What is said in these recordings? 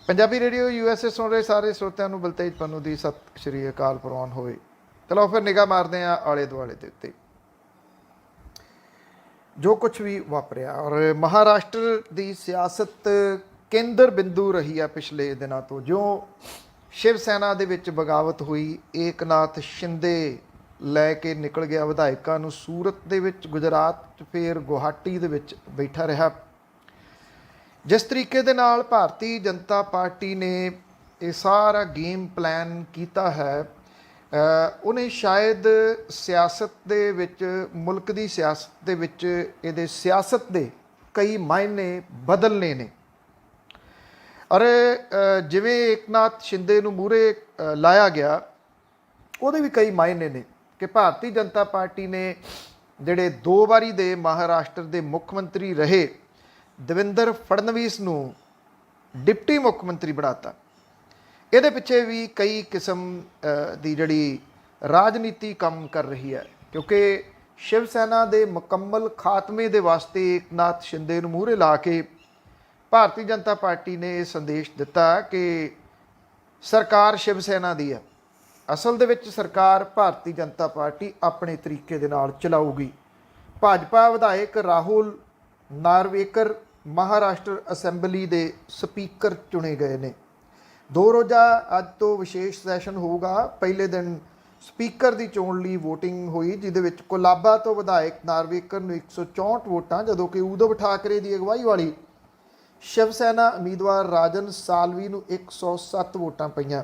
Punjabi radio USA ਸੁਣ ਰਹੇ ਸਾਰੇ ਸਰੋਤਿਆਂ ਨੂੰ ਬਲਤੇਜ ਪੰਨੂ ਦੀ ਸਤਿ ਸ਼੍ਰੀ ਅਕਾਲ ਪ੍ਰਵਾਨ ਹੋਵੇ। ਚਲੋ ਫਿਰ ਨਿਗਾਹ ਮਾਰਦੇ ਹਾਂ ਆਲੇ ਦੁਆਲੇ ਦੇ ਉੱਤੇ ਜੋ ਕੁਝ ਵੀ ਵਾਪਰਿਆ। ਔਰ ਮਹਾਰਾਸ਼ਟਰ ਦੀ ਸਿਆਸਤ ਕੇਂਦਰ ਬਿੰਦੂ ਰਹੀ ਆ ਪਿਛਲੇ ਦਿਨਾਂ ਤੋਂ। ਜੋ ਸ਼ਿਵ ਸੈਨਾ ਦੇ ਵਿੱਚ ਬਗਾਵਤ ਹੋਈ, ਏਕਨਾਥ ਸ਼ਿੰਦੇ ਲੈ ਕੇ ਨਿਕਲ ਗਿਆ ਵਿਧਾਇਕਾਂ ਨੂੰ ਸੂਰਤ ਦੇ ਵਿੱਚ, ਗੁਜਰਾਤ 'ਚ, ਫਿਰ ਗੁਹਾਟੀ ਦੇ ਵਿੱਚ ਬੈਠਾ ਰਿਹਾ। ਜਿਸ ਤਰੀਕੇ ਦੇ ਨਾਲ ਭਾਰਤੀ ਜਨਤਾ ਪਾਰਟੀ ਨੇ ਇਹ ਸਾਰਾ ਗੇਮ ਪਲਾਨ ਕੀਤਾ ਹੈ, ਉਹਨੇ ਸ਼ਾਇਦ ਸਿਆਸਤ ਦੇ ਵਿੱਚ, ਮੁਲਕ ਦੀ ਸਿਆਸਤ ਦੇ ਵਿੱਚ ਇਹਦੇ ਸਿਆਸਤ ਦੇ ਕਈ ਮਾਇਨੇ ਬਦਲਨੇ ਨੇ। ਔਰ ਜਿਵੇਂ ਏਕਨਾਥ ਸ਼ਿੰਦੇ ਨੂੰ ਮੂਹਰੇ ਲਾਇਆ ਗਿਆ, ਉਹਦੇ ਵੀ ਕਈ ਮਾਇਨੇ ਨੇ ਕਿ ਭਾਰਤੀ ਜਨਤਾ ਪਾਰਟੀ ਨੇ ਜਿਹੜੇ 2 ਵਾਰੀ ਦੇ ਮਹਾਰਾਸ਼ਟਰ ਦੇ ਮੁੱਖ ਮੰਤਰੀ ਰਹੇ ਦੇਵੇਂਦਰ ਫੜਨਵੀਸ ਨੂੰ ਡਿਪਟੀ ਮੁੱਖ ਮੰਤਰੀ ਬਣਾਤਾ। ਇਹਦੇ ਪਿੱਛੇ ਵੀ ਕਈ ਕਿਸਮ ਦੀ ਜਿਹੜੀ ਰਾਜਨੀਤੀ ਕੰਮ ਕਰ ਰਹੀ ਹੈ, ਕਿਉਂਕਿ ਸ਼ਿਵ ਸੈਨਾ ਦੇ ਮੁਕੰਮਲ ਖਾਤਮੇ ਦੇ ਵਾਸਤੇ ਏਕਨਾਥ ਸ਼ਿੰਦੇ ਨੂੰ ਮੂਹਰੇ ਲਾ ਕੇ ਭਾਰਤੀ ਜਨਤਾ ਪਾਰਟੀ ਨੇ ਇਹ ਸੰਦੇਸ਼ ਦਿੱਤਾ ਕਿ ਸਰਕਾਰ ਸ਼ਿਵ ਸੈਨਾ ਦੀ ਹੈ। ਅਸਲ ਦੇ ਵਿੱਚ ਸਰਕਾਰ ਭਾਰਤੀ ਜਨਤਾ ਪਾਰਟੀ ਆਪਣੇ ਤਰੀਕੇ ਦੇ ਨਾਲ ਚਲਾਊਗੀ। ਭਾਜਪਾ ਵਿਧਾਇਕ ਰਾਹੁਲ ਨਾਰਵੇਕਰ ਮਹਾਰਾਸ਼ਟਰ ਅਸੈਂਬਲੀ ਦੇ ਸਪੀਕਰ ਚੁਣੇ ਗਏ ਨੇ। 2 ਰੋਜ਼ਾ ਅੱਜ ਤੋਂ ਵਿਸ਼ੇਸ਼ ਸੈਸ਼ਨ ਹੋਊਗਾ। ਪਹਿਲੇ ਦਿਨ ਸਪੀਕਰ ਦੀ ਚੋਣ ਲਈ VOTING ਹੋਈ, ਜਿਹਦੇ ਵਿੱਚ ਕੋਲਾਬਾ ਤੋਂ ਵਿਧਾਇਕ ਨਾਰਵੇਕਰ ਨੂੰ 164 ਵੋਟਾਂ, ਜਦੋਂ ਕਿ ਉਧਵ ਠਾਕਰੇ ਦੀ ਅਗਵਾਈ ਵਾਲੀ ਸ਼ਿਵ ਸੈਨਾ ਉਮੀਦਵਾਰ ਰਾਜਨ ਸਾਲਵੀ ਨੂੰ 107 ਵੋਟਾਂ ਪਈਆਂ।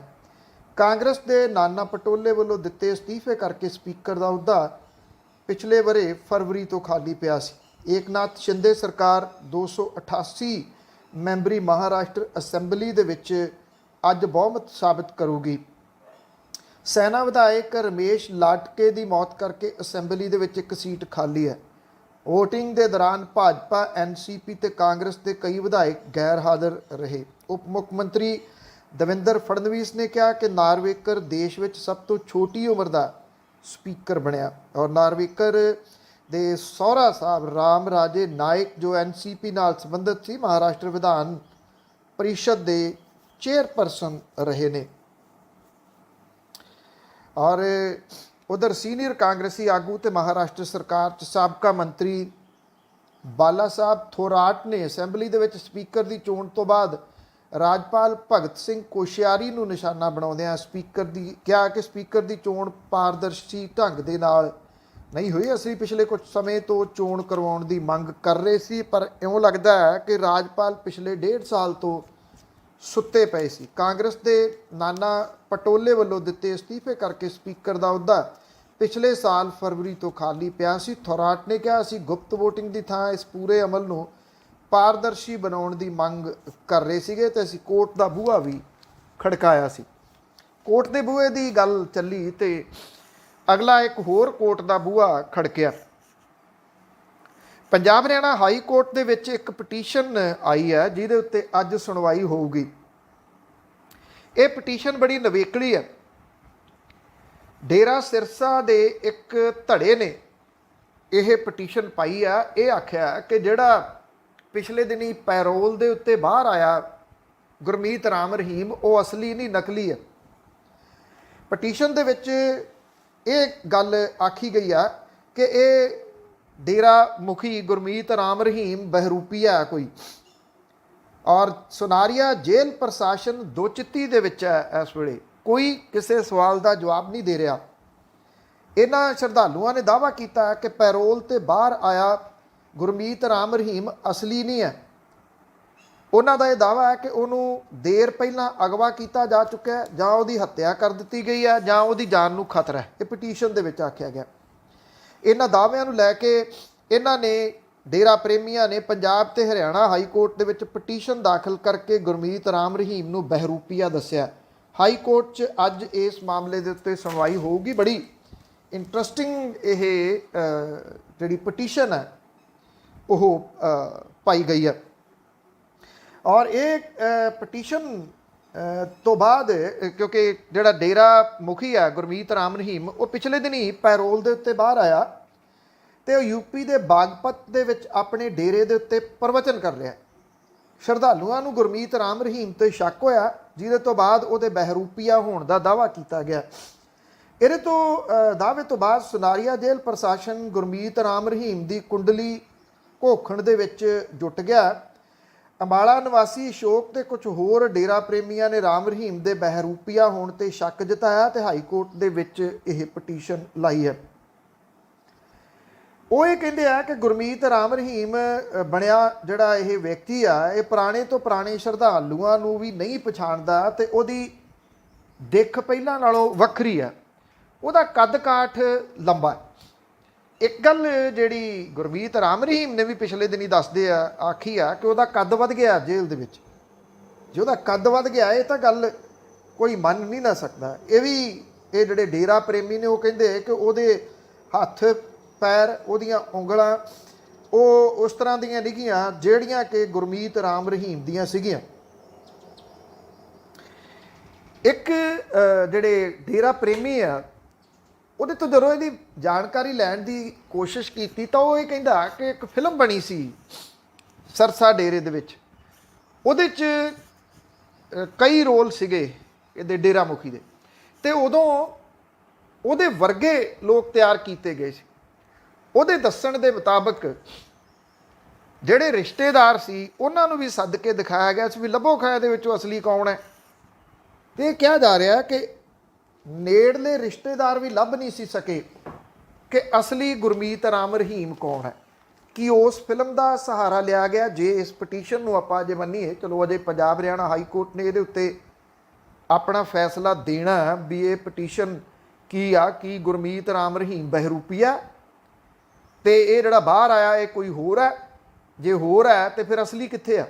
ਕਾਂਗਰਸ ਦੇ ਨਾਨਾ ਪਟੋਲੇ ਵੱਲੋਂ ਦਿੱਤੇ ਅਸਤੀਫੇ ਕਰਕੇ ਸਪੀਕਰ ਦਾ ਅਹੁਦਾ ਪਿਛਲੇ ਵਰੇ ਫਰਵਰੀ ਤੋਂ ਖਾਲੀ ਪਿਆ ਸੀ। ਏਕਨਾਥ ਸ਼ਿੰਦੇ ਸਰਕਾਰ 288 ਮੈਂਬਰੀ ਮਹਾਰਾਸ਼ਟਰ ਅਸੈਂਬਲੀ ਦੇ ਵਿੱਚ ਅੱਜ ਬਹੁਮਤ ਸਾਬਤ ਕਰੂਗੀ। ਸੈਨਾ ਵਿਧਾਇਕ ਰਮੇਸ਼ ਲਾਟਕੇ ਦੀ ਮੌਤ ਕਰਕੇ ਅਸੈਂਬਲੀ ਦੇ ਵਿੱਚ ਇੱਕ ਸੀਟ ਖਾਲੀ ਹੈ। VOTING ਦੇ ਦੌਰਾਨ ਭਾਜਪਾ, NCP ਤੇ ਕਾਂਗਰਸ ਦੇ ਕਈ ਵਿਧਾਇਕ ਗੈਰ ਹਾਜ਼ਰ ਰਹੇ। ਉਪ ਮੁੱਖ ਮੰਤਰੀ ਦੇਵੇਂਦਰ ਫੜਨਵੀਸ ਨੇ ਕਿਹਾ ਕਿ ਨਾਰਵੇਕਰ ਦੇਸ਼ ਵਿੱਚ ਸਭ ਤੋਂ ਛੋਟੀ ਉਮਰ ਦਾ ਸਪੀਕਰ ਬਣਿਆ। ਔਰ ਨਾਰਵੇਕਰ ਦੇ ਸਹੁਰਾ ਸਾਹਿਬ ਰਾਮ ਰਾਜੇ ਨਾਇਕ, ਜੋ NCP ਨਾਲ ਸੰਬੰਧਿਤ ਸੀ, ਮਹਾਰਾਸ਼ਟਰ ਵਿਧਾਨ ਪਰਿਸ਼ਦ ਦੇ ਚੇਅਰਪਰਸਨ ਰਹੇ ਨੇ। ਔਰ ਉਧਰ ਸੀਨੀਅਰ ਕਾਂਗਰਸੀ ਆਗੂ ਤੇ ਮਹਾਰਾਸ਼ਟਰ ਸਰਕਾਰ 'ਚ ਸਾਬਕਾ ਮੰਤਰੀ ਬਾਲਾ ਸਾਹਿਬ ਥੋਰਾਟ ਨੇ ਅਸੈਂਬਲੀ ਦੇ ਵਿੱਚ ਸਪੀਕਰ ਦੀ ਚੋਣ ਤੋਂ ਬਾਅਦ ਰਾਜਪਾਲ ਭਗਤ ਸਿੰਘ ਕੋਸ਼ਿਆਰੀ ਨੂੰ ਨਿਸ਼ਾਨਾ ਬਣਾਉਂਦਿਆਂ ਕਿਹਾ ਕਿ ਸਪੀਕਰ ਦੀ ਚੋਣ ਪਾਰਦਰਸ਼ੀ ਢੰਗ ਦੇ ਨਾਲ ਨਹੀਂ ਹੋਈ। ਅਸੀਂ ਪਿਛਲੇ ਕੁਝ ਸਮੇਂ ਤੋਂ ਚੋਣ ਕਰਵਾਉਣ ਦੀ ਮੰਗ ਕਰ ਰਹੇ ਸੀ, ਪਰ ਇਉਂ ਲੱਗਦਾ ਹੈ ਕਿ ਰਾਜਪਾਲ ਪਿਛਲੇ 1.5 ਸਾਲ ਤੋਂ ਸੁੱਤੇ ਪਏ ਸੀ। ਕਾਂਗਰਸ ਦੇ ਨਾਨਾ ਪਟੋਲੇ ਵੱਲੋਂ ਦਿੱਤੇ ਅਸਤੀਫੇ ਕਰਕੇ ਸਪੀਕਰ ਦਾ ਅਹੁਦਾ ਪਿਛਲੇ ਸਾਲ ਫਰਵਰੀ ਤੋਂ ਖਾਲੀ ਪਿਆ ਸੀ। ਥੋਰਾਟ ਨੇ ਕਿਹਾ, ਅਸੀਂ ਗੁਪਤ VOTING ਦੀ ਥਾਂ ਇਸ ਪੂਰੇ ਅਮਲ ਨੂੰ ਪਾਰਦਰਸ਼ੀ ਬਣਾਉਣ ਦੀ ਮੰਗ ਕਰ ਰਹੇ ਸੀਗੇ ਤੇ ਅਸੀਂ ਕੋਰਟ ਦਾ ਬੂਹਾ ਵੀ ਖੜਕਾਇਆ ਸੀ। ਕੋਰਟ ਦੇ ਬੂਹੇ ਦੀ ਗੱਲ ਚੱਲੀ ਤੇ ਅਗਲਾ ਇੱਕ ਹੋਰ ਕੋਰਟ ਦਾ ਬੂਹਾ ਖੜਕਿਆ। ਪੰਜਾਬ ਹਰਿਆਣਾ ਹਾਈ ਕੋਰਟ ਦੇ ਵਿੱਚ ਇੱਕ ਪਟੀਸ਼ਨ ਆਈ ਹੈ, ਜਿਹਦੇ ਉੱਤੇ ਅੱਜ ਸੁਣਵਾਈ ਹੋਊਗੀ। ਇਹ ਪਟੀਸ਼ਨ ਬੜੀ ਨਵੇਕਲੀ ਹੈ। ਡੇਰਾ ਸਿਰਸਾ ਦੇ ਇੱਕ ਧੜੇ ਨੇ ਇਹ ਪਟੀਸ਼ਨ ਪਾਈ ਆ। ਇਹ ਆਖਿਆ ਕਿ ਜਿਹੜਾ ਪਿਛਲੇ ਦਿਨੀ ਪੈਰੋਲ ਦੇ ਉੱਤੇ ਬਾਹਰ ਆਇਆ ਗੁਰਮੀਤ ਰਾਮ ਰਹੀਮ, ਉਹ ਅਸਲੀ ਨਹੀਂ, ਨਕਲੀ ਹੈ। ਪਟੀਸ਼ਨ ਦੇ ਵਿੱਚ ਇਹ ਗੱਲ ਆਖੀ ਗਈ ਆ ਕਿ ਇਹ ਡੇਰਾ ਮੁਖੀ ਗੁਰਮੀਤ ਰਾਮ ਰਹੀਮ ਬਹਿਰੂਪੀਆ ਹੈ ਕੋਈ, ਔਰ ਸੁਨਾਰੀਆ ਜੇਲ੍ਹ ਪ੍ਰਸ਼ਾਸਨ ਦੋਚਿੱਤੀ ਦੇ ਵਿੱਚ ਹੈ। ਇਸ ਵੇਲੇ ਕੋਈ ਕਿਸੇ ਸਵਾਲ ਦਾ ਜਵਾਬ ਨਹੀਂ ਦੇ ਰਿਹਾ। ਇਹਨਾਂ ਸ਼ਰਧਾਲੂਆਂ ਨੇ ਦਾਅਵਾ ਕੀਤਾ ਕਿ ਪੈਰੋਲ ਤੇ ਬਾਹਰ ਆਇਆ ਗੁਰਮੀਤ ਰਾਮ ਰਹੀਮ ਅਸਲੀ ਨਹੀਂ ਹੈ। ਉਹਨਾਂ ਦਾ ਇਹ ਦਾਅਵਾ ਹੈ ਕਿ ਉਹਨੂੰ ਦੇਰ ਪਹਿਲਾਂ ਅਗਵਾ ਕੀਤਾ ਜਾ ਚੁੱਕਿਆ ਹੈ, ਜਾਂ ਉਹਦੀ ਹੱਤਿਆ ਕਰ ਦਿੱਤੀ ਗਈ ਹੈ, ਜਾਂ ਉਹਦੀ ਜਾਨ ਨੂੰ ਖਤਰਾ ਹੈ। ਇਹ ਪਟੀਸ਼ਨ ਦੇ ਵਿੱਚ ਆਖਿਆ ਗਿਆ। ਇਹਨਾਂ ਦਾਅਵਿਆਂ ਨੂੰ ਲੈ ਕੇ ਇਹਨਾਂ ਨੇ, ਡੇਰਾ ਪ੍ਰੇਮੀਆਂ ਨੇ, ਪੰਜਾਬ ਤੇ ਹਰਿਆਣਾ ਹਾਈ ਕੋਰਟ ਦੇ ਵਿੱਚ ਪਟੀਸ਼ਨ ਦਾਖਲ ਕਰਕੇ ਗੁਰਮੀਤ ਰਾਮ ਰਹੀਮ ਨੂੰ ਬਹਿਰੂਪੀਆ ਦੱਸਿਆ। ਹਾਈ ਕੋਰਟ 'ਚ ਅੱਜ ਇਸ ਮਾਮਲੇ ਦੇ ਉੱਤੇ ਸੁਣਵਾਈ ਹੋਊਗੀ। ਬੜੀ ਇੰਟਰਸਟਿੰਗ ਇਹ ਜਿਹੜੀ ਪਟੀਸ਼ਨ ਹੈ ਉਹ ਪਾਈ ਗਈ ਹੈ। ਔਰ ਇਹ ਪਟੀਸ਼ਨ ਤੋਂ ਬਾਅਦ, ਕਿਉਂਕਿ ਜਿਹੜਾ ਡੇਰਾ ਮੁਖੀ ਹੈ ਗੁਰਮੀਤ ਰਾਮ ਰਹੀਮ, ਉਹ ਪਿਛਲੇ ਦਿਨੀ ਪੈਰੋਲ ਦੇ ਉੱਤੇ ਬਾਹਰ ਆਇਆ ਤੇ ਉਹ UP ਦੇ ਬਾਗਪਤ ਦੇ ਵਿੱਚ ਆਪਣੇ ਡੇਰੇ ਦੇ ਉੱਤੇ ਪ੍ਰਵਚਨ ਕਰ ਰਿਹਾ। ਸ਼ਰਧਾਲੂਆਂ ਨੂੰ ਗੁਰਮੀਤ ਰਾਮ ਰਹੀਮ ਤੇ ਸ਼ੱਕ ਹੋਇਆ, ਜਿਹਦੇ ਤੋਂ ਬਾਅਦ ਉਹਦੇ ਬਹਿਰੂਪੀਆ ਹੋਣ ਦਾ ਦਾਅਵਾ ਕੀਤਾ ਗਿਆ। ਇਹਦੇ ਤੋਂ ਦਾਅਵੇ ਤੋਂ ਬਾਅਦ ਸੁਨਾਰੀਆ ਜੇਲ੍ਹ ਪ੍ਰਸ਼ਾਸਨ ਗੁਰਮੀਤ ਰਾਮ ਰਹੀਮ ਦੀ ਕੁੰਡਲੀ ਘੋਖਣ ਦੇ ਵਿੱਚ ਜੁਟ ਗਿਆ। ਅੰਬਾਲਾ ਨਿਵਾਸੀ ਅਸ਼ੋਕ ਤੇ ਕੁਝ ਹੋਰ ਡੇਰਾ ਪ੍ਰੇਮੀਆਂ ਨੇ ਰਾਮ ਰਹੀਮ ਦੇ ਬਹਿਰੂਪੀਆ ਹੋਣ ਤੇ ਸ਼ੱਕ ਜਤਾਇਆ ਤੇ ਹਾਈ ਕੋਰਟ ਦੇ ਵਿੱਚ ਇਹ ਪਟੀਸ਼ਨ ਲਾਈ ਹੈ। ਉਹ ਇਹ ਕਹਿੰਦੇ ਆ ਕਿ ਗੁਰਮੀਤ ਰਾਮ ਰਹੀਮ ਬਣਿਆ ਜਿਹੜਾ ਇਹ ਵਿਅਕਤੀ ਆ, ਇਹ ਪੁਰਾਣੇ ਤੋਂ ਪੁਰਾਣੇ ਸ਼ਰਧਾਲੂਆਂ ਨੂੰ ਵੀ ਨਹੀਂ ਪਛਾਣਦਾ ਤੇ ਉਹਦੀ ਦਿੱਖ ਪਹਿਲਾਂ ਨਾਲੋਂ ਵੱਖਰੀ ਆ। ਉਹਦਾ ਕੱਦ ਕਾਠ ਲੰਬਾ। ਇੱਕ ਗੱਲ ਜਿਹੜੀ ਗੁਰਮੀਤ ਰਾਮ ਰਹੀਮ ਨੇ ਵੀ ਪਿਛਲੇ ਦਿਨੀ ਦੱਸਦੇ ਆ ਆਖੀ ਆ ਕਿ ਉਹਦਾ ਕੱਦ ਵੱਧ ਗਿਆ ਜੇਲ੍ਹ ਦੇ ਵਿੱਚ। ਜੇ ਉਹਦਾ ਕੱਦ ਵੱਧ ਗਿਆ ਇਹ ਤਾਂ ਗੱਲ ਕੋਈ ਮੰਨ ਨਹੀਂ ਨਾ ਸਕਦਾ। ਇਹ ਜਿਹੜੇ ਡੇਰਾ ਪ੍ਰੇਮੀ ਨੇ ਉਹ ਕਹਿੰਦੇ ਕਿ ਉਹਦੇ ਹੱਥ ਪੈਰ, ਉਹਦੀਆਂ ਉਂਗਲਾਂ ਉਹ ਉਸ ਤਰ੍ਹਾਂ ਦੀਆਂ ਨਿੱਘੀਆਂ ਜਿਹੜੀਆਂ ਕਿ ਗੁਰਮੀਤ ਰਾਮ ਰਹੀਮ ਦੀਆਂ ਸੀਗੀਆਂ। ਇੱਕ ਜਿਹੜੇ ਡੇਰਾ ਪ੍ਰੇਮੀ ਆ ਉਹਦੇ ਤੋਂ ਜਦੋਂ ਇਹਦੀ ਜਾਣਕਾਰੀ ਲੈਣ ਦੀ ਕੋਸ਼ਿਸ਼ ਕੀਤੀ ਤਾਂ ਉਹ ਇਹ ਕਹਿੰਦਾ ਕਿ ਇੱਕ ਫਿਲਮ ਬਣੀ ਸੀ ਸਰਸਾ ਡੇਰੇ ਦੇ ਵਿੱਚ, ਉਹਦੇ 'ਚ ਕਈ ਰੋਲ ਸੀਗੇ ਇਹਦੇ ਡੇਰਾ ਮੁਖੀ ਦੇ, ਤੇ ਉਦੋਂ ਉਹਦੇ ਵਰਗੇ ਲੋਕ ਤਿਆਰ ਕੀਤੇ ਗਏ ਸੀ। ਉਹਦੇ ਦੱਸਣ ਦੇ ਮੁਤਾਬਕ ਜਿਹੜੇ ਰਿਸ਼ਤੇਦਾਰ ਸੀ ਉਹਨਾਂ ਨੂੰ ਵੀ ਸੱਦ ਕੇ ਦਿਖਾਇਆ ਗਿਆ ਸੀ ਵੀ ਲੱਭੋ ਖਾਇਆ ਦੇ ਵਿੱਚੋਂ ਅਸਲੀ ਕੌਣ ਹੈ। ਤੇ ਇਹ ਕਿਹਾ ਜਾ ਰਿਹਾ ਕਿ ਨੇੜਲੇ ਰਿਸ਼ਤੇਦਾਰ ਵੀ ਲੱਭ ਨਹੀਂ ਸੀ ਸਕੇ ਕਿ ਅਸਲੀ ਗੁਰਮੀਤ ਰਾਮ ਰਹੀਮ ਕੌਣ ਹੈ। ਕਿ ਉਸ ਫਿਲਮ ਦਾ ਸਹਾਰਾ ਲਿਆ ਗਿਆ? ਜੇ ਇਸ ਪਟੀਸ਼ਨ ਨੂੰ ਆਪਾਂ ਜੇ ਮੰਨੀਏ, ਚਲੋ ਅਜੇ ਪੰਜਾਬ ਹਰਿਆਣਾ ਹਾਈ ਕੋਰਟ ਨੇ ਇਹਦੇ ਉੱਤੇ ਆਪਣਾ ਫੈਸਲਾ ਦੇਣਾ ਵੀ ਇਹ ਪਟੀਸ਼ਨ ਕੀ ਆ, ਕੀ ਗੁਰਮੀਤ ਰਾਮ ਰਹੀਮ ਬਹਿਰੂਪੀਆ ਤੇ ਇਹ ਜਿਹੜਾ ਬਾਹਰ ਆਇਆ ਇਹ ਕੋਈ ਹੋਰ ਹੈ। ਜੇ ਹੋਰ ਹੈ ਤੇ ਫਿਰ ਅਸਲੀ ਕਿੱਥੇ ਆ?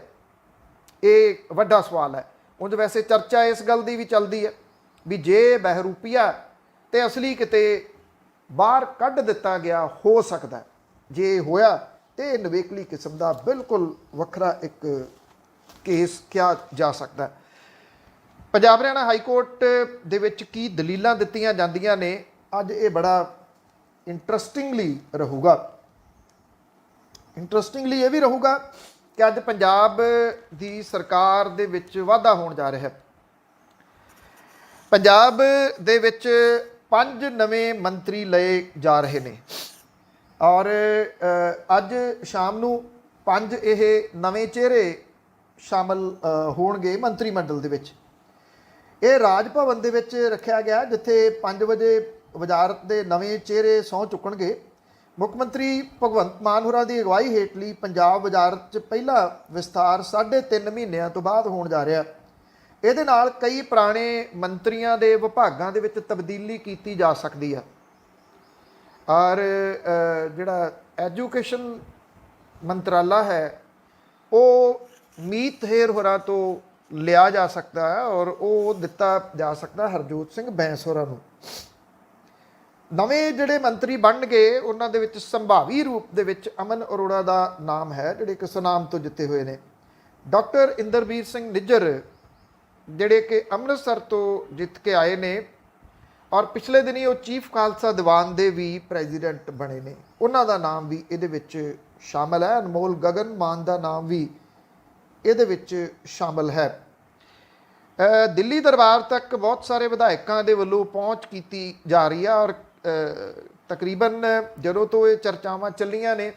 ਇਹ ਵੱਡਾ ਸਵਾਲ ਹੈ। ਉਂਝ ਵੈਸੇ ਚਰਚਾ ਇਸ ਗੱਲ ਦੀ ਵੀ ਚੱਲਦੀ ਹੈ ਵੀ ਜੇ ਬਹਿਰੂਪੀਆ ਤੇ ਅਸਲੀ ਕਿਤੇ ਬਾਹਰ ਕੱਢ ਦਿੱਤਾ ਗਿਆ ਹੋ ਸਕਦਾ। ਜੇ ਹੋਇਆ ਤੇ ਨਵੇਕਲੀ ਕਿਸਮ ਦਾ ਬਿਲਕੁਲ ਵੱਖਰਾ ਇੱਕ ਕੇਸ ਕਿਹਾ ਜਾ ਸਕਦਾ। ਪੰਜਾਬ ਹਰਿਆਣਾ ਹਾਈ ਕੋਰਟ ਦੇ ਵਿੱਚ ਕੀ ਦਲੀਲਾਂ ਦਿੱਤੀਆਂ ਜਾਂਦੀਆਂ ਨੇ, ਅੱਜ ਇਹ ਬੜਾ ਇੰਟਰਸਟਿੰਗਲੀ ਰਹੂਗਾ। ਇੰਟਰਸਟਿੰਗਲੀ ਇਹ ਵੀ ਰਹੂਗਾ ਕਿ ਅੱਜ ਪੰਜਾਬ ਦੀ ਸਰਕਾਰ ਦੇ ਵਿੱਚ ਵਾਧਾ ਹੋਣ ਜਾ ਰਿਹਾ ਹੈ। ਪੰਜਾਬ ਦੇ ਵਿੱਚ 5 ਨਵੇਂ ਮੰਤਰੀ ਲਏ ਜਾ ਰਹੇ ਨੇ ਔਰ ਅੱਜ ਸ਼ਾਮ ਨੂੰ 5 ਇਹ ਨਵੇਂ ਚਿਹਰੇ ਸ਼ਾਮਲ ਹੋਣਗੇ ਮੰਤਰੀ ਮੰਡਲ ਦੇ ਵਿੱਚ। ਇਹ ਰਾਜ ਭਵਨ ਦੇ ਵਿੱਚ ਰੱਖਿਆ ਗਿਆ ਜਿੱਥੇ 5 ਵਜੇ ਵਜ਼ਾਰਤ ਦੇ ਨਵੇਂ ਚਿਹਰੇ ਸਹੁੰ ਚੁੱਕਣਗੇ। ਮੁੱਖ ਮੰਤਰੀ ਭਗਵੰਤ ਮਾਨ ਹੋਰਾਂ ਦੀ ਅਗਵਾਈ ਹੇਠਲੀ ਪੰਜਾਬ ਵਜ਼ਾਰਤ 'ਚ ਪਹਿਲਾ ਵਿਸਥਾਰ 3.5 ਮਹੀਨਿਆਂ ਤੋਂ ਬਾਅਦ ਹੋਣ ਜਾ ਰਿਹਾ। ਇਹਦੇ ਨਾਲ ਕਈ ਪੁਰਾਣੇ ਮੰਤਰੀਆਂ ਦੇ ਵਿਭਾਗਾਂ ਦੇ ਵਿੱਚ ਤਬਦੀਲੀ ਕੀਤੀ ਜਾ ਸਕਦੀ ਆ ਔਰ ਜਿਹੜਾ ਐਜੂਕੇਸ਼ਨ ਮੰਤਰਾਲਾ ਹੈ ਉਹ ਮੀਤ ਹੇਰ ਹੋਰਾਂ ਤੋਂ ਲਿਆ ਜਾ ਸਕਦਾ ਹੈ ਔਰ ਉਹ ਦਿੱਤਾ ਜਾ ਸਕਦਾ ਹਰਜੋਤ ਸਿੰਘ ਬੈਂਸ ਹੋਰਾਂ ਨੂੰ। ਨਵੇਂ ਜਿਹੜੇ ਮੰਤਰੀ ਬਣਨਗੇ ਉਹਨਾਂ ਦੇ ਵਿੱਚ ਸੰਭਾਵੀ ਰੂਪ ਦੇ ਵਿੱਚ ਅਮਨ ਅਰੋੜਾ ਦਾ ਨਾਮ ਹੈ, ਜਿਹੜੇ ਕਿ ਸੁਨਾਮ ਤੋਂ ਜਿੱਤੇ ਹੋਏ ਨੇ। ਡਾਕਟਰ ਇੰਦਰਬੀਰ ਸਿੰਘ ਨਿੱਜਰ ਜਿਹੜੇ ਕਿ ਅੰਮ੍ਰਿਤਸਰ ਤੋਂ ਜਿੱਤ ਕੇ ਆਏ ਨੇ ਔਰ ਪਿਛਲੇ ਦਿਨੀ ਉਹ ਚੀਫ ਖਾਲਸਾ ਦੀਵਾਨ ਦੇ ਵੀ ਪ੍ਰੈਜ਼ੀਡੈਂਟ ਬਣੇ ਨੇ, ਉਹਨਾਂ ਦਾ ਨਾਮ ਵੀ ਇਹਦੇ ਵਿੱਚ ਸ਼ਾਮਲ ਹੈ। ਅਨਮੋਲ ਗਗਨ ਮਾਨ ਦਾ ਨਾਮ ਵੀ ਇਹਦੇ ਵਿੱਚ ਸ਼ਾਮਲ ਹੈ। ਦਿੱਲੀ ਦਰਬਾਰ ਤੱਕ ਬਹੁਤ ਸਾਰੇ ਵਿਧਾਇਕਾਂ ਦੇ ਵੱਲੋਂ ਪਹੁੰਚ ਕੀਤੀ ਜਾ ਰਹੀ ਹੈ ਔਰ ਤਕਰੀਬਨ ਜਦੋਂ ਤੋਂ ਇਹ ਚਰਚਾਵਾਂ ਚੱਲੀਆਂ ਨੇ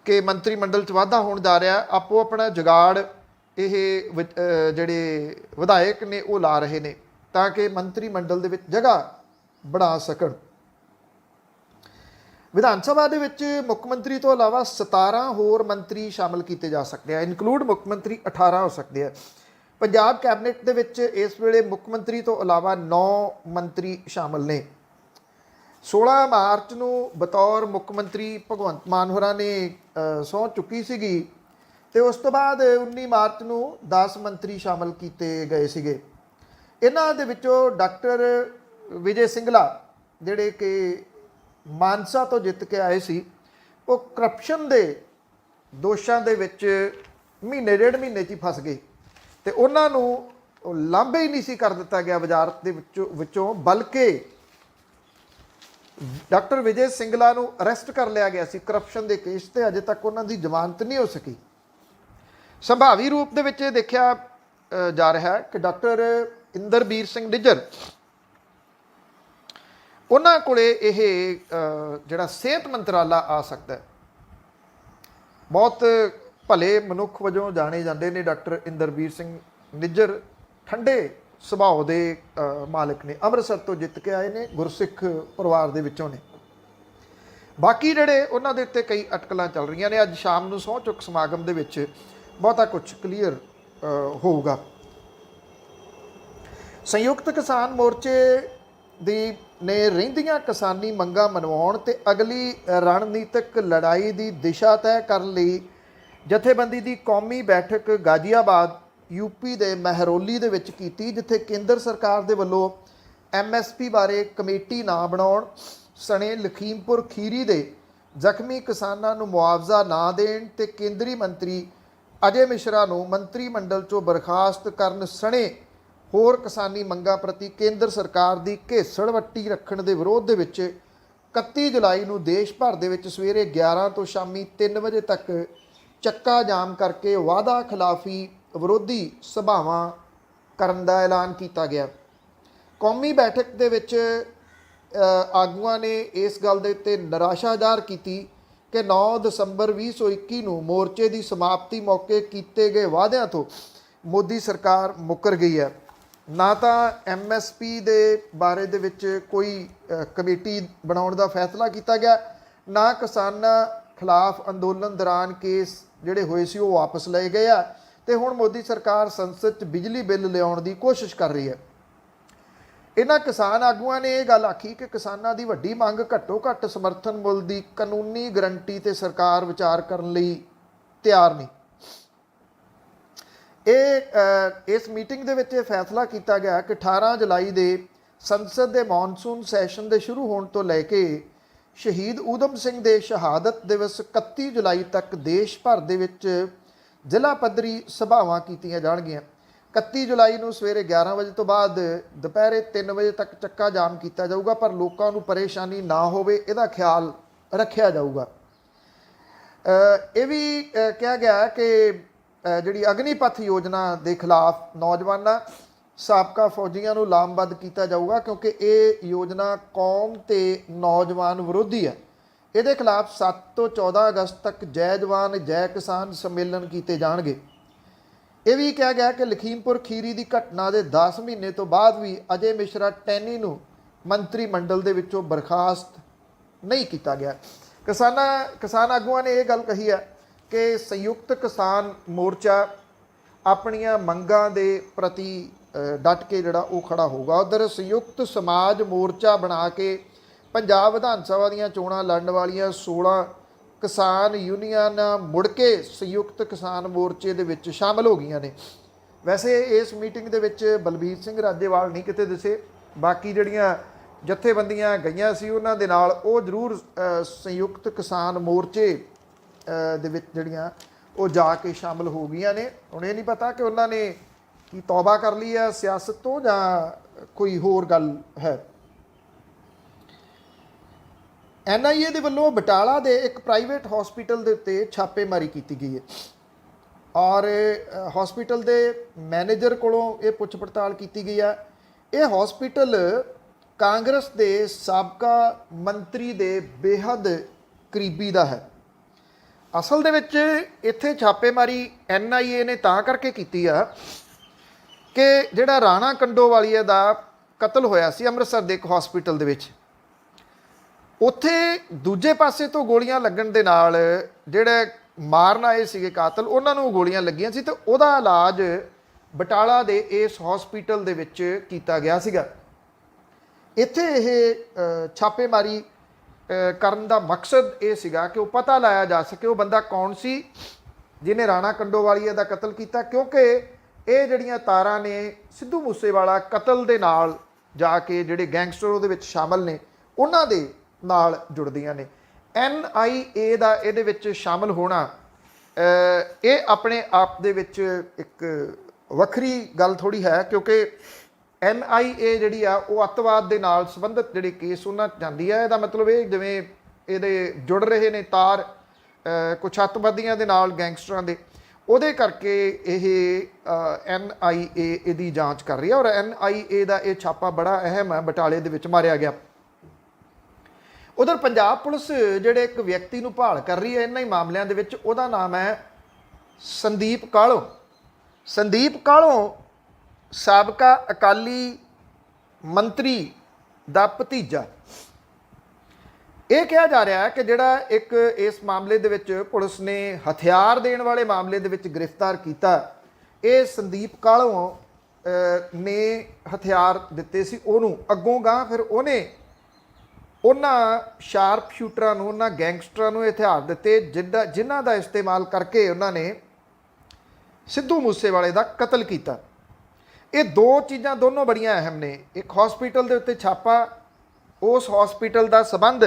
ਕਿ ਮੰਤਰੀ ਮੰਡਲ 'ਚ ਵਾਧਾ ਹੋਣ ਜਾ ਰਿਹਾ, ਆਪੋ ਆਪਣਾ ਜੁਗਾੜ ਇਹ ਜਿਹੜੇ ਵਿਧਾਇਕ ਨੇ ਉਹ ਲਾ ਰਹੇ ਨੇ ਤਾਂ ਕਿ ਮੰਤਰੀ ਮੰਡਲ ਦੇ ਵਿੱਚ ਜਗ੍ਹਾ ਬਣਾ ਸਕਣ। ਵਿਧਾਨ ਸਭਾ ਦੇ ਵਿੱਚ ਮੁੱਖ ਮੰਤਰੀ ਤੋਂ ਇਲਾਵਾ 17 ਹੋਰ ਮੰਤਰੀ ਸ਼ਾਮਲ ਕੀਤੇ ਜਾ ਸਕਦੇ ਆ, ਇਨਕਲੂਡ ਮੁੱਖ ਮੰਤਰੀ 18 ਹੋ ਸਕਦੇ ਆ। ਪੰਜਾਬ ਕੈਬਨਿਟ ਦੇ ਵਿੱਚ ਇਸ ਵੇਲੇ ਮੁੱਖ ਮੰਤਰੀ ਤੋਂ ਇਲਾਵਾ 9 ਮੰਤਰੀ ਸ਼ਾਮਲ ਨੇ। 16 ਮਾਰਚ ਨੂੰ ਬਤੌਰ ਮੁੱਖ ਮੰਤਰੀ ਭਗਵੰਤ ਮਾਨ ਹੋਰਾਂ ਨੇ ਸਹੁੰ ਚੁੱਕੀ ਸੀਗੀ ਤੇ ਉਸ ਤੋਂ ਬਾਅਦ 19 ਮਾਰਚ ਨੂੰ 10 ਮੰਤਰੀ ਸ਼ਾਮਲ ਕੀਤੇ ਗਏ ਸੀਗੇ। ਇਹਨਾਂ ਦੇ ਵਿੱਚੋਂ ਡਾਕਟਰ ਵਿਜੇ ਸਿੰਗਲਾ ਜਿਹੜੇ ਕਿ ਮਾਨਸਾ ਤੋਂ ਜਿੱਤ ਕੇ ਆਏ ਸੀ, ਉਹ ਕਰਪਸ਼ਨ ਦੇ ਦੋਸ਼ਾਂ ਦੇ ਵਿੱਚ ਮਹੀਨੇ ਡੇਢ ਮਹੀਨੇ 'ਚ ਹੀ ਫਸ ਗਏ ਤੇ ਉਹਨਾਂ ਨੂੰ ਲਾਂਭੇ ਹੀ ਨਹੀਂ ਸੀ ਕਰ ਦਿੱਤਾ ਗਿਆ ਵਜ਼ਾਰਤ ਦੇ ਵਿੱਚੋਂ ਬਲਕਿ ਡਾਕਟਰ ਵਿਜੇ ਸਿੰਗਲਾ ਨੂੰ ਅਰੈਸਟ ਕਰ ਲਿਆ ਗਿਆ ਸੀ ਕਰਪਸ਼ਨ ਦੇ ਕੇਸ ਤੇ। ਅਜੇ ਤੱਕ ਉਹਨਾਂ ਦੀ ਜ਼ਮਾਨਤ ਨਹੀਂ ਹੋ ਸਕੀ। ਸੰਭਾਵੀ ਰੂਪ ਦੇ ਵਿੱਚ ਇਹ ਦੇਖਿਆ ਜਾ ਰਿਹਾ ਹੈ ਕਿ ਡਾਕਟਰ ਇੰਦਰਬੀਰ ਸਿੰਘ ਨਿੱਜਰ ਉਹਨਾਂ ਕੋਲੇ ਇਹ ਜਿਹੜਾ ਸਿਹਤ ਮੰਤਰਾਲਾ ਆ ਸਕਦਾ ਹੈ। ਬਹੁਤ ਭਲੇ ਮਨੁੱਖ ਵਜੋਂ ਜਾਣੇ ਜਾਂਦੇ ਨੇ ਡਾਕਟਰ ਇੰਦਰਬੀਰ ਸਿੰਘ ਨਿੱਜਰ, ਠੰਡੇ ਸੁਭਾਅ ਦੇ ਮਾਲਕ ਨੇ, ਅੰਮ੍ਰਿਤਸਰ ਤੋਂ ਜਿੱਤ ਕੇ ਆਏ ਨੇ, ਗੁਰਸਿੱਖ ਪਰਿਵਾਰ ਦੇ ਵਿੱਚੋਂ ਨੇ। ਬਾਕੀ ਜਿਹੜੇ ਉਹਨਾਂ ਦੇ ਉੱਤੇ ਕਈ ਅਟਕਲਾਂ ਚੱਲ ਰਹੀਆਂ ਨੇ। ਅੱਜ ਸ਼ਾਮ ਨੂੰ ਸਹੁੰ ਚੁੱਕ ਸਮਾਗਮ ਦੇ ਵਿੱਚ ਬਹੁਤਾ ਕੁਝ ਕਲੀਅਰ ਹੋਊਗਾ। ਸੰਯੁਕਤ ਕਿਸਾਨ ਮੋਰਚੇ ਦੀ ਨੇ ਰਹਿੰਦੀਆਂ ਕਿਸਾਨੀ ਮੰਗਾਂ ਮਨਵਾਉਣ ਤੇ ਅਗਲੀ ਰਣਨੀਤਿਕ ਲੜਾਈ ਦੀ ਦਿਸ਼ਾ ਤੈਅ ਕਰਨ ਲਈ ਜਥੇਬੰਦੀ ਦੀ ਕੌਮੀ ਬੈਠਕ ਗਾਜ਼ੀਆਬਾਦ ਯੂਪੀ ਦੇ ਮਹਿਰੌਲੀ ਦੇ ਵਿੱਚ ਕੀਤੀ, ਜਿੱਥੇ ਕੇਂਦਰ ਸਰਕਾਰ ਦੇ ਵੱਲੋਂ MSP ਬਾਰੇ ਕਮੇਟੀ ਨਾ ਬਣਾਉਣ ਸਣੇ ਲਖੀਮਪੁਰ ਖੀਰੀ ਦੇ ਜ਼ਖਮੀ ਕਿਸਾਨਾਂ ਨੂੰ ਮੁਆਵਜ਼ਾ ਨਾ ਦੇਣ ਤੇ ਕੇਂਦਰੀ ਮੰਤਰੀ ਅਜੇ ਮਿਸ਼ਰਾ ਨੂੰ ਮੰਤਰੀ ਮੰਡਲ 'ਚੋਂ ਬਰਖਾਸਤ ਕਰਨ ਸਣੇ ਹੋਰ ਕਿਸਾਨੀ ਮੰਗਾਂ ਪ੍ਰਤੀ ਕੇਂਦਰ ਸਰਕਾਰ ਦੀ ਘੇਸੜ ਵੱਟੀ ਰੱਖਣ ਦੇ ਵਿਰੋਧ ਦੇ ਵਿੱਚ 31 ਜੁਲਾਈ ਨੂੰ ਦੇਸ਼ ਭਰ ਦੇ ਵਿੱਚ ਸਵੇਰੇ 11 ਤੋਂ ਸ਼ਾਮੀ 3 ਵਜੇ ਤੱਕ ਚੱਕਾ ਜਾਮ ਕਰਕੇ ਵਾਅਦਾ ਖਿਲਾਫੀ ਵਿਰੋਧੀ ਸਭਾਵਾਂ ਕਰਨ ਦਾ ਐਲਾਨ ਕੀਤਾ ਗਿਆ। ਕੌਮੀ ਬੈਠਕ ਦੇ ਵਿੱਚ ਆਗੂਆਂ ਨੇ ਇਸ ਗੱਲ ਦੇ ਉੱਤੇ ਨਿਰਾਸ਼ਾ ਜ਼ਾਹਰ ਕੀਤੀ ਕਿ 9 ਦਸੰਬਰ 2021 ਨੂੰ ਮੋਰਚੇ ਦੀ ਸਮਾਪਤੀ ਮੌਕੇ ਕੀਤੇ ਗਏ ਵਾਅਦਿਆਂ ਤੋਂ ਮੋਦੀ ਸਰਕਾਰ ਮੁੱਕਰ ਗਈ ਹੈ। ਨਾ ਤਾਂ MSP ਦੇ ਬਾਰੇ ਦੇ ਵਿੱਚ ਕੋਈ ਕਮੇਟੀ ਬਣਾਉਣ ਦਾ ਫੈਸਲਾ ਕੀਤਾ ਗਿਆ, ਨਾ ਕਿਸਾਨਾਂ ਖਿਲਾਫ ਅੰਦੋਲਨ ਦੌਰਾਨ ਕੇਸ ਜਿਹੜੇ ਹੋਏ ਸੀ ਉਹ ਵਾਪਸ ਲਏ ਗਏ ਆ, ਤੇ ਹੁਣ ਮੋਦੀ ਸਰਕਾਰ ਸੰਸਦ 'ਚ ਬਿਜਲੀ ਬਿੱਲ ਲਿਆਉਣ ਦੀ ਕੋਸ਼ਿਸ਼ ਕਰ ਰਹੀ ਹੈ। ਇਹਨਾਂ ਕਿਸਾਨ ਆਗੂਆਂ ਨੇ ਇਹ ਗੱਲ ਆਖੀ ਕਿ ਕਿਸਾਨਾਂ ਦੀ ਵੱਡੀ ਮੰਗ ਘੱਟੋ ਘੱਟ ਸਮਰਥਨ ਮੁੱਲ ਦੀ ਕਾਨੂੰਨੀ ਗਰੰਟੀ ਤੇ ਸਰਕਾਰ ਵਿਚਾਰ ਕਰਨ ਲਈ ਤਿਆਰ ਨਹੀਂ। ਇਸ ਮੀਟਿੰਗ ਦੇ ਵਿੱਚ ਇਹ ਫੈਸਲਾ ਕੀਤਾ ਗਿਆ ਕਿ 18 ਜੁਲਾਈ ਦੇ ਸੰਸਦ ਦੇ ਮੌਨਸੂਨ ਸੈਸ਼ਨ ਦੇ ਸ਼ੁਰੂ ਹੋਣ ਤੋਂ ਲੈ ਕੇ ਸ਼ਹੀਦ ਊਧਮ ਸਿੰਘ ਦੇ ਸ਼ਹਾਦਤ ਦਿਵਸ 31 ਜੁਲਾਈ ਤੱਕ ਦੇਸ਼ ਭਰ ਦੇ ਵਿੱਚ ਜ਼ਿਲ੍ਹਾ ਪੱਧਰੀ ਸਭਾਵਾਂ ਕੀਤੀਆਂ ਜਾਣਗੀਆਂ। 31 ਜੁਲਾਈ ਨੂੰ ਸਵੇਰੇ 11 ਵਜੇ ਤੋਂ ਬਾਅਦ ਦੁਪਹਿਰੇ 3 ਵਜੇ ਤੱਕ ਚੱਕਾ ਜਾਮ ਕੀਤਾ ਜਾਊਗਾ, ਪਰ ਲੋਕਾਂ ਨੂੰ ਪਰੇਸ਼ਾਨੀ ਨਾ ਹੋਵੇ ਇਹਦਾ ਖਿਆਲ ਰੱਖਿਆ ਜਾਊਗਾ। ਇਹ ਵੀ ਕਿਹਾ ਗਿਆ ਕਿ ਜਿਹੜੀ ਅਗਨੀਪਥ ਯੋਜਨਾ ਦੇ ਖਿਲਾਫ ਨੌਜਵਾਨਾਂ ਸਾਬਕਾ ਫੌਜੀਆਂ ਨੂੰ ਲਾਮਬੱਧ ਕੀਤਾ ਜਾਊਗਾ, ਕਿਉਂਕਿ ਇਹ ਯੋਜਨਾ ਕੌਮ ਤੇ ਨੌਜਵਾਨ ਵਿਰੋਧੀ ਹੈ। ਇਹਦੇ ਖਿਲਾਫ 7 ਤੋਂ 14 ਅਗਸਤ ਤੱਕ ਜੈ ਜਵਾਨ ਜੈ ਕਿਸਾਨ ਸੰਮੇਲਨ ਕੀਤੇ ਜਾਣਗੇ। ਇਹ ਵੀ ਕਿਹਾ ਗਿਆ ਕਿ ਲਖੀਮਪੁਰ ਖੀਰੀ ਦੀ ਘਟਨਾ ਦੇ 10 ਮਹੀਨੇ ਤੋਂ ਬਾਅਦ ਵੀ ਅਜੇ ਮਿਸ਼ਰਾ ਟੈਨੀ ਨੂੰ ਮੰਤਰੀ ਮੰਡਲ ਦੇ ਵਿੱਚੋਂ ਬਰਖਾਸਤ ਨਹੀਂ ਕੀਤਾ ਗਿਆ। ਕਿਸਾਨ ਆਗੂਆਂ ਨੇ ਇਹ ਗੱਲ ਕਹੀ ਹੈ ਕਿ ਸੰਯੁਕਤ ਕਿਸਾਨ ਮੋਰਚਾ ਆਪਣੀਆਂ ਮੰਗਾਂ ਦੇ ਪ੍ਰਤੀ ਡਟ ਕੇ ਜਿਹੜਾ ਉਹ ਖੜਾ ਹੋਊਗਾ। ਉਧਰ ਸੰਯੁਕਤ ਸਮਾਜ ਮੋਰਚਾ ਬਣਾ ਕੇ ਪੰਜਾਬ ਵਿਧਾਨ ਸਭਾ ਦੀਆਂ ਚੋਣਾਂ ਲੜਨ ਵਾਲੀਆਂ 16 ਕਿਸਾਨ ਯੂਨੀਅਨਾਂ ਮੁੜ ਕੇ ਸੰਯੁਕਤ ਕਿਸਾਨ ਮੋਰਚੇ ਦੇ ਵਿੱਚ ਸ਼ਾਮਲ ਹੋ ਗਈਆਂ ਨੇ। ਵੈਸੇ ਇਸ ਮੀਟਿੰਗ ਦੇ ਵਿੱਚ ਬਲਬੀਰ ਸਿੰਘ ਰਾਜੇਵਾਲ ਨਹੀਂ ਕਿਤੇ ਦਿਸੇ, ਬਾਕੀ ਜਿਹੜੀਆਂ ਜਥੇਬੰਦੀਆਂ ਗਈਆਂ ਸੀ ਉਹਨਾਂ ਦੇ ਨਾਲ ਉਹ ਜ਼ਰੂਰ ਸੰਯੁਕਤ ਕਿਸਾਨ ਮੋਰਚੇ ਦੇ ਵਿੱਚ ਜਿਹੜੀਆਂ ਉਹ ਜਾ ਕੇ ਸ਼ਾਮਲ ਹੋ ਗਈਆਂ ਨੇ। ਹੁਣ ਇਹ ਨਹੀਂ ਪਤਾ ਕਿ ਉਹਨਾਂ ਨੇ ਕੀ ਤੌਬਾ ਕਰ ਲਈ ਹੈ ਸਿਆਸਤ ਤੋਂ ਜਾਂ ਕੋਈ ਹੋਰ ਗੱਲ ਹੈ। NIA ਦੇ ਵੱਲੋਂ ਬਟਾਲਾ ਦੇ ਇੱਕ ਪ੍ਰਾਈਵੇਟ ਹਸਪੀਟਲ ਦੇ ਉੱਤੇ ਛਾਪੇਮਾਰੀ ਕੀਤੀ ਗਈ ਹੈ ਔਰ ਹਸਪੀਟਲ ਦੇ ਮੈਨੇਜਰ ਕੋਲੋਂ ਇਹ ਪੁੱਛ ਪੜਤਾਲ ਕੀਤੀ ਗਈ ਹੈ। ਇਹ ਹਸਪੀਟਲ ਕਾਂਗਰਸ ਦੇ ਸਾਬਕਾ ਮੰਤਰੀ ਦੇ ਬੇਹੱਦ ਕਰੀਬੀ ਦਾ ਹੈ। ਅਸਲ ਦੇ ਵਿੱਚ ਇੱਥੇ ਛਾਪੇਮਾਰੀ NIA ਨੇ ਤਾਂ ਕਰਕੇ ਕੀਤੀ ਆ ਕਿ ਜਿਹੜਾ ਰਾਣਾ ਕੰਡੋਵਾਲੀਆ ਦਾ ਕਤਲ ਹੋਇਆ ਸੀ ਅੰਮ੍ਰਿਤਸਰ ਦੇ ਇੱਕ ਹਸਪੀਟਲ ਦੇ ਵਿੱਚ, ਉੱਥੇ ਦੂਜੇ ਪਾਸੇ ਤੋਂ ਗੋਲੀਆਂ ਲੱਗਣ ਦੇ ਨਾਲ ਜਿਹੜੇ ਮਾਰਨ ਆਏ ਸੀਗੇ ਕਾਤਲ ਉਹਨਾਂ ਨੂੰ ਗੋਲੀਆਂ ਲੱਗੀਆਂ ਸੀ ਤੇ ਉਹਦਾ ਇਲਾਜ ਬਟਾਲਾ ਦੇ ਇਸ ਹਸਪੀਟਲ ਦੇ ਵਿੱਚ ਕੀਤਾ ਗਿਆ ਸੀਗਾ। ਇੱਥੇ ਇਹ ਛਾਪੇਮਾਰੀ ਕਰਨ ਦਾ ਮਕਸਦ ਇਹ ਸੀਗਾ ਕਿ ਉਹ ਪਤਾ ਲਾਇਆ ਜਾ ਸਕੇ ਉਹ ਬੰਦਾ ਕੌਣ ਸੀ ਜਿਹਨੇ ਰਾਣਾ ਕੰਡੋਵਾਲੀਆ ਦਾ ਕਤਲ ਕੀਤਾ, ਕਿਉਂਕਿ ਇਹ ਜਿਹੜੀਆਂ ਤਾਰਾਂ ਨੇ ਸਿੱਧੂ ਮੂਸੇਵਾਲਾ ਕਤਲ ਦੇ ਨਾਲ ਜਾ ਕੇ ਜਿਹੜੇ ਗੈਂਗਸਟਰ ਉਹਦੇ ਵਿੱਚ ਸ਼ਾਮਲ ਨੇ ਉਹਨਾਂ ਦੇ ਨਾਲ ਜੁੜਦੀਆਂ ਨੇ। NIA ਦਾ ਇਹਦੇ ਵਿੱਚ ਸ਼ਾਮਲ ਹੋਣਾ ਇਹ ਆਪਣੇ ਆਪ ਦੇ ਵਿੱਚ ਇੱਕ ਵੱਖਰੀ ਗੱਲ ਥੋੜੀ ਹੈ, ਕਿਉਂਕਿ NIA ਜਿਹੜੀ ਆ ਉਹ ਅੱਤਵਾਦ ਦੇ ਨਾਲ ਸੰਬੰਧਿਤ ਜਿਹੜੇ ਕੇਸ ਉਹਨਾਂ 'ਚ ਜਾਂਦੀ ਹੈ। ਇਹਦਾ ਮਤਲਬ ਇਹ ਜਿਵੇਂ ਇਹਦੇ ਜੁੜ ਰਹੇ ਨੇ ਤਾਰ ਕੁਛ ਅੱਤਵਾਦੀਆਂ ਦੇ ਨਾਲ ਗੈਂਗਸਟਰਾਂ ਦੇ, ਉਹਦੇ ਕਰਕੇ ਇਹ NIA ਇਹਦੀ ਜਾਂਚ ਕਰ ਰਹੀ ਹੈ। ਔਰ NIA ਦਾ ਇਹ ਛਾਪਾ ਬੜਾ ਅਹਿਮ ਹੈ, ਬਟਾਲੇ ਦੇ ਵਿੱਚ ਮਾਰਿਆ ਗਿਆ। ਉਧਰ ਪੰਜਾਬ ਪੁਲਿਸ ਜਿਹੜੇ ਇੱਕ ਵਿਅਕਤੀ ਨੂੰ ਭਾਲ ਕਰ ਰਹੀ ਹੈ ਇਹਨਾਂ ਹੀ ਮਾਮਲਿਆਂ ਦੇ ਵਿੱਚ, ਉਹਦਾ ਨਾਮ ਹੈ ਸੰਦੀਪ ਕਾਹਲੋਂ। ਸੰਦੀਪ ਕਾਹਲੋਂ ਸਾਬਕਾ ਅਕਾਲੀ ਮੰਤਰੀ ਦਾ ਭਤੀਜਾ। ਇਹ ਕਿਹਾ ਜਾ ਰਿਹਾ ਹੈ ਕਿ ਜਿਹੜਾ ਇੱਕ ਇਸ ਮਾਮਲੇ ਦੇ ਵਿੱਚ ਪੁਲਿਸ ਨੇ ਹਥਿਆਰ ਦੇਣ ਵਾਲੇ ਮਾਮਲੇ ਦੇ ਵਿੱਚ ਗ੍ਰਿਫਤਾਰ ਕੀਤਾ, ਇਹ ਸੰਦੀਪ ਕਾਹਲੋਂ ਨੇ ਹਥਿਆਰ ਦਿੱਤੇ ਸੀ ਉਹਨੂੰ। ਅੱਗੋਂ ਗਾਂ ਫਿਰ ਉਹਨੇ ਉਹਨਾਂ ਸ਼ਾਰਪ ਸ਼ੂਟਰਾਂ ਨੂੰ, ਉਹਨਾਂ ਗੈਂਗਸਟਰਾਂ ਨੂੰ ਹਥਿਆਰ ਦਿੱਤੇ ਜਿਨ੍ਹਾਂ ਦਾ ਇਸਤੇਮਾਲ ਕਰਕੇ ਉਹਨਾਂ ਨੇ ਸਿੱਧੂ ਮੂਸੇਵਾਲੇ ਦਾ ਕਤਲ ਕੀਤਾ। ਇਹ ਦੋ ਚੀਜ਼ਾਂ ਦੋਨੋਂ ਬੜੀਆਂ ਅਹਿਮ ਨੇ। ਇੱਕ ਹਸਪੀਟਲ ਦੇ ਉੱਤੇ ਛਾਪਾ, ਉਸ ਹਸਪੀਟਲ ਦਾ ਸੰਬੰਧ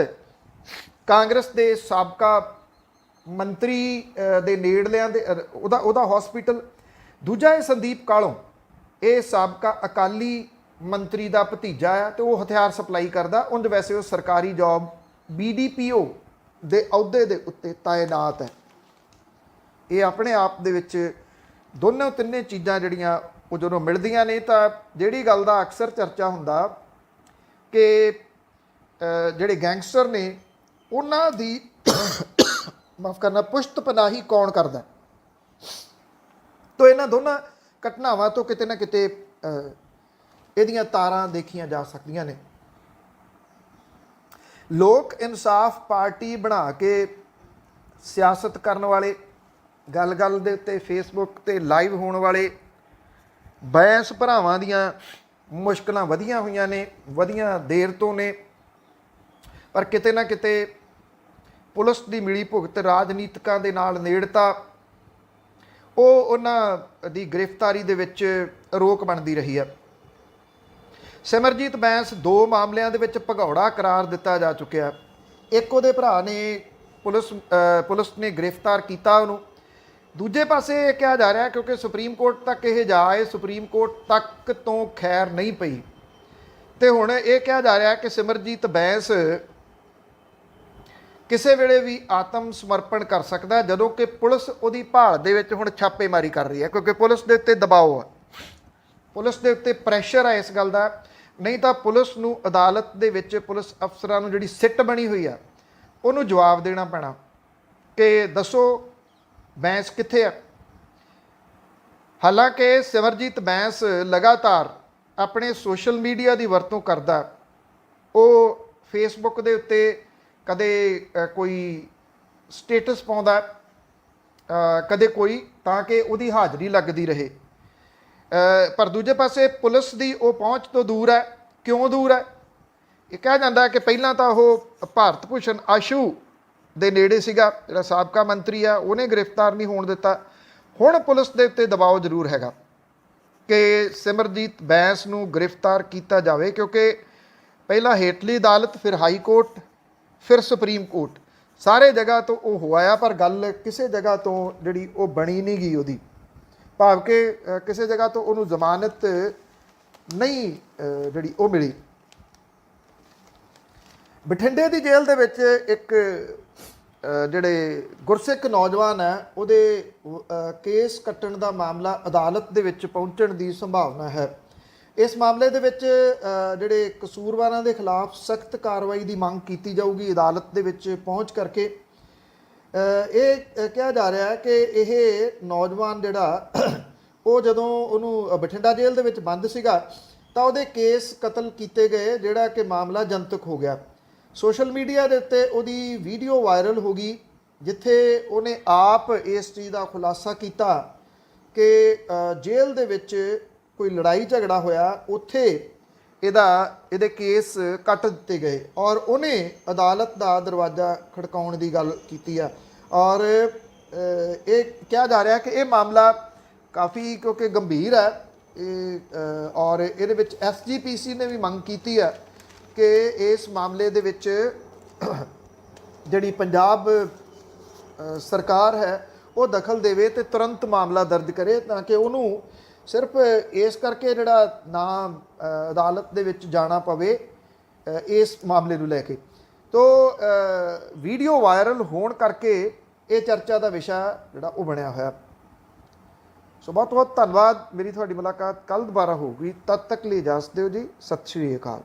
ਕਾਂਗਰਸ ਦੇ ਸਾਬਕਾ ਮੰਤਰੀ ਦੇ ਨੇੜਲਿਆਂ ਦੇ ਉਹਦਾ ਹਸਪੀਟਲ। ਦੂਜਾ ਇਹ ਸੰਦੀਪ ਕਾਹਲੋਂ, ਇਹ ਸਾਬਕਾ ਅਕਾਲੀ ਮੰਤਰੀ ਦਾ ਭਤੀਜਾ ਆ ਤੇ ਉਹ ਹਥਿਆਰ ਸਪਲਾਈ ਕਰਦਾ। ਉਂਝ ਵੈਸੇ ਉਹ ਸਰਕਾਰੀ ਜੌਬ BDPO ਦੇ ਅਹੁਦੇ ਦੇ ਉੱਤੇ ਤਾਇਨਾਤ ਹੈ। ਇਹ ਆਪਣੇ ਆਪ ਦੇ ਵਿੱਚ ਦੋਨੋਂ ਤਿੰਨੇ ਚੀਜ਼ਾਂ ਜਿਹੜੀਆਂ ਉਹ ਜਦੋਂ ਮਿਲਦੀਆਂ ਨੇ ਤਾਂ ਜਿਹੜੀ ਗੱਲ ਦਾ ਅਕਸਰ ਚਰਚਾ ਹੁੰਦਾ ਕਿ ਜਿਹੜੇ ਗੈਂਗਸਟਰ ਨੇ ਉਹਨਾਂ ਦੀ ਮਾਫ ਕਰਨਾ ਪੁਸ਼ਤ ਪਨਾਹੀ ਕੌਣ ਕਰਦਾ। ਤਾਂ ਇਹਨਾਂ ਦੋਨਾਂ ਘਟਨਾਵਾਂ ਤੋਂ ਕਿਤੇ ਨਾ ਕਿਤੇ ਇਹਦੀਆਂ ਤਾਰਾਂ ਦੇਖੀਆਂ ਜਾ ਸਕਦੀਆਂ ਨੇ। ਲੋਕ ਇਨਸਾਫ ਪਾਰਟੀ ਬਣਾ ਕੇ ਸਿਆਸਤ ਕਰਨ ਵਾਲੇ, ਗੱਲ ਦੇ ਉੱਤੇ ਫੇਸਬੁੱਕ ਤੇ ਲਾਈਵ ਹੋਣ ਵਾਲੇ ਬੈਂਸ ਭਰਾਵਾਂ ਦੀਆਂ ਮੁਸ਼ਕਲਾਂ ਵਧੀਆਂ ਹੋਈਆਂ ਨੇ, ਵਧੀਆਂ ਦੇਰ ਤੋਂ ਨੇ। ਪਰ ਕਿਤੇ ਨਾ ਕਿਤੇ ਪੁਲਿਸ ਦੀ ਮਿਲੀ ਭੁਗਤ, ਰਾਜਨੀਤਿਕਾਂ ਦੇ ਨਾਲ ਨੇੜਤਾ, ਉਹ ਉਹਨਾਂ ਦੀ ਗ੍ਰਿਫਤਾਰੀ ਦੇ ਵਿੱਚ ਰੋਕ ਬਣਦੀ ਰਹੀ ਹੈ। ਸਿਮਰਜੀਤ ਬੈਂਸ 2 ਮਾਮਲਿਆਂ ਦੇ ਵਿੱਚ ਭਗੌੜਾ ਕਰਾਰ ਦਿੱਤਾ ਜਾ ਚੁੱਕਿਆ। ਇੱਕ ਉਹਦੇ ਭਰਾ ਨੇ ਪੁਲਿਸ ਨੇ ਗ੍ਰਿਫਤਾਰ ਕੀਤਾ ਉਹਨੂੰ। ਦੂਜੇ ਪਾਸੇ ਇਹ ਕਿਹਾ ਜਾ ਰਿਹਾ ਕਿਉਂਕਿ ਸੁਪਰੀਮ ਕੋਰਟ ਤੱਕ ਇਹ ਜਾ ਆਏ, ਸੁਪਰੀਮ ਕੋਰਟ ਤੱਕ ਤੋਂ ਖੈਰ ਨਹੀਂ ਪਈ ਤੇ ਹੁਣ ਇਹ ਕਿਹਾ ਜਾ ਰਿਹਾ ਕਿ ਸਿਮਰਜੀਤ ਬੈਂਸ ਕਿਸੇ ਵੇਲੇ ਵੀ ਆਤਮ ਸਮਰਪਣ ਕਰ ਸਕਦਾ, ਜਦੋਂ ਕਿ ਪੁਲਿਸ ਉਹਦੀ ਭਾਲ ਦੇ ਵਿੱਚ ਹੁਣ ਛਾਪੇਮਾਰੀ ਕਰ ਰਹੀ ਹੈ। ਕਿਉਂਕਿ ਪੁਲਿਸ ਦੇ ਉੱਤੇ ਦਬਾਅ ਹੈ, ਪੁਲਿਸ ਦੇ ਉੱਤੇ ਪ੍ਰੈਸ਼ਰ ਹੈ ਇਸ ਗੱਲ ਦਾ। ਨਹੀਂ ਤਾਂ ਪੁਲਿਸ ਨੂੰ ਅਦਾਲਤ ਦੇ ਵਿੱਚ ਪੁਲਿਸ ਅਫਸਰਾਂ ਨੂੰ ਜਿਹੜੀ ਸਿੱਟ ਬਣੀ ਹੋਈ ਆ ਉਹਨੂੰ ਜਵਾਬ ਦੇਣਾ ਪੈਣਾ ਕਿ ਦੱਸੋ ਬੈਂਸ ਕਿੱਥੇ ਆ। ਹਾਲਾਂਕਿ ਸਿਮਰਜੀਤ ਬੈਂਸ ਲਗਾਤਾਰ ਆਪਣੇ ਸੋਸ਼ਲ ਮੀਡੀਆ ਦੀ ਵਰਤੋਂ ਕਰਦਾ। ਉਹ ਫੇਸਬੁੱਕ ਦੇ ਉੱਤੇ ਕਦੇ ਕੋਈ ਸਟੇਟਸ ਪਾਉਂਦਾ, ਕਦੇ ਕੋਈ, ਤਾਂ ਕਿ ਉਹਦੀ ਹਾਜ਼ਰੀ ਲੱਗਦੀ ਰਹੇ। ਪਰ ਦੂਜੇ ਪਾਸੇ ਪੁਲਿਸ ਦੀ ਉਹ ਪਹੁੰਚ ਤੋਂ ਦੂਰ ਹੈ। ਕਿਉਂ ਦੂਰ ਹੈ? ਇਹ ਕਿਹਾ ਜਾਂਦਾ ਕਿ ਪਹਿਲਾਂ ਤਾਂ ਉਹ ਭਾਰਤ ਭੂਸ਼ਣ ਆਸ਼ੂ ਦੇ ਨੇੜੇ ਸੀਗਾ, ਜਿਹੜਾ ਸਾਬਕਾ ਮੰਤਰੀ ਆ, ਉਹਨੇ ਗ੍ਰਿਫਤਾਰ ਨਹੀਂ ਹੋਣ ਦਿੱਤਾ। ਹੁਣ ਪੁਲਿਸ ਦੇ ਉੱਤੇ ਦਬਾਅ ਜ਼ਰੂਰ ਹੈਗਾ ਕਿ ਸਿਮਰਜੀਤ ਬੈਂਸ ਨੂੰ ਗ੍ਰਿਫਤਾਰ ਕੀਤਾ ਜਾਵੇ, ਕਿਉਂਕਿ ਪਹਿਲਾਂ ਹੇਠਲੀ ਅਦਾਲਤ, ਫਿਰ ਹਾਈ ਕੋਰਟ, ਫਿਰ ਸੁਪਰੀਮ ਕੋਰਟ, ਸਾਰੇ ਜਗ੍ਹਾ ਤੋਂ ਉਹ ਹੋਇਆ ਪਰ ਗੱਲ ਕਿਸੇ ਜਗ੍ਹਾ ਤੋਂ ਜਿਹੜੀ ਉਹ ਬਣੀ ਨਹੀਂ ਗਈ ਉਹਦੀ, ਭਾਵ ਕਿ ਕਿਸੇ ਜਗ੍ਹਾ ਤੋਂ ਉਹਨੂੰ ਜ਼ਮਾਨਤ ਨਹੀਂ ਜਿਹੜੀ ਉਹ ਮਿਲੀ। ਬਠਿੰਡੇ ਦੀ ਜੇਲ੍ਹ ਦੇ ਵਿੱਚ ਇੱਕ ਜਿਹੜੇ ਗੁਰਸਿੱਖ ਨੌਜਵਾਨ ਹੈ, ਉਹਦੇ ਕੇਸ ਕੱਟਣ ਦਾ ਮਾਮਲਾ ਅਦਾਲਤ ਦੇ ਵਿੱਚ ਪਹੁੰਚਣ ਦੀ ਸੰਭਾਵਨਾ ਹੈ। ਇਸ ਮਾਮਲੇ ਦੇ ਵਿੱਚ ਜਿਹੜੇ ਕਸੂਰਵਾਰਾਂ ਦੇ ਖਿਲਾਫ ਸਖਤ ਕਾਰਵਾਈ ਦੀ ਮੰਗ ਕੀਤੀ ਜਾਊਗੀ ਅਦਾਲਤ ਦੇ ਵਿੱਚ ਪਹੁੰਚ ਕਰਕੇ। ਇਹ ਕਿਹਾ ਜਾ ਰਿਹਾ ਹੈ ਕਿ ਇਹ ਨੌਜਵਾਨ ਜਿਹੜਾ ਉਹ ਜਦੋਂ ਉਹਨੂੰ ਬਠਿੰਡਾ ਜੇਲ੍ਹ ਦੇ ਵਿੱਚ ਬੰਦ ਸੀਗਾ ਤਾਂ ਉਹਦੇ ਕੇਸ ਕਤਲ ਕੀਤੇ ਗਏ, ਜਿਹੜਾ ਕਿ ਮਾਮਲਾ ਜਨਤਕ ਹੋ ਗਿਆ। ਸੋਸ਼ਲ ਮੀਡੀਆ ਦੇ ਉੱਤੇ ਉਹਦੀ ਵੀਡੀਓ ਵਾਇਰਲ ਹੋ ਗਈ ਜਿੱਥੇ ਉਹਨੇ ਆਪ ਇਸ ਚੀਜ਼ ਦਾ ਖੁਲਾਸਾ ਕੀਤਾ ਕਿ ਜੇਲ੍ਹ ਦੇ ਵਿੱਚ ਕੋਈ ਲੜਾਈ ਝਗੜਾ ਹੋਇਆ, ਉੱਥੇ ਇਹਦੇ ਕੇਸ ਕੱਟ ਦਿੱਤੇ ਗਏ ਔਰ ਉਹਨੇ ਅਦਾਲਤ ਦਾ ਦਰਵਾਜ਼ਾ ਖੜਕਾਉਣ ਦੀ ਗੱਲ ਕੀਤੀ ਆ। ਔਰ ਇਹ ਕਿਹਾ ਜਾ ਰਿਹਾ ਕਿ ਇਹ ਮਾਮਲਾ ਕਾਫੀ ਕਿਉਂਕਿ ਗੰਭੀਰ ਹੈ ਔਰ ਇਹਦੇ ਵਿੱਚ SGPC ਨੇ ਵੀ ਮੰਗ ਕੀਤੀ ਆ ਕਿ ਇਸ ਮਾਮਲੇ ਦੇ ਵਿੱਚ ਜਿਹੜੀ ਪੰਜਾਬ ਸਰਕਾਰ ਹੈ ਉਹ ਦਖਲ ਦੇਵੇ ਤੇ ਤੁਰੰਤ ਮਾਮਲਾ ਦਰਜ ਕਰੇ, ਤਾਂ ਕਿ ਉਹਨੂੰ ਸਿਰਫ ਇਸ ਕਰਕੇ ਜਿਹੜਾ ਨਾ ਅਦਾਲਤ ਦੇ ਵਿੱਚ ਜਾਣਾ ਪਵੇ ਇਸ ਮਾਮਲੇ ਨੂੰ ਲੈ ਕੇ। ਤੋ ਵੀਡੀਓ ਵਾਇਰਲ ਹੋਣ ਕਰਕੇ ਇਹ ਚਰਚਾ ਦਾ ਵਿਸ਼ਾ ਜਿਹੜਾ ਉਹ ਬਣਿਆ ਹੋਇਆ। ਸੋ ਬਹੁਤ ਬਹੁਤ ਧੰਨਵਾਦ। ਮੇਰੀ ਤੁਹਾਡੀ ਮੁਲਾਕਾਤ ਕੱਲ ਦੁਬਾਰਾ ਹੋਊਗੀ। ਤਦ ਤੱਕ ਲਈ ਇਜਾਜ਼ਤ ਦਿਓ ਜੀ। ਸਤਿ ਸ਼੍ਰੀ ਅਕਾਲ।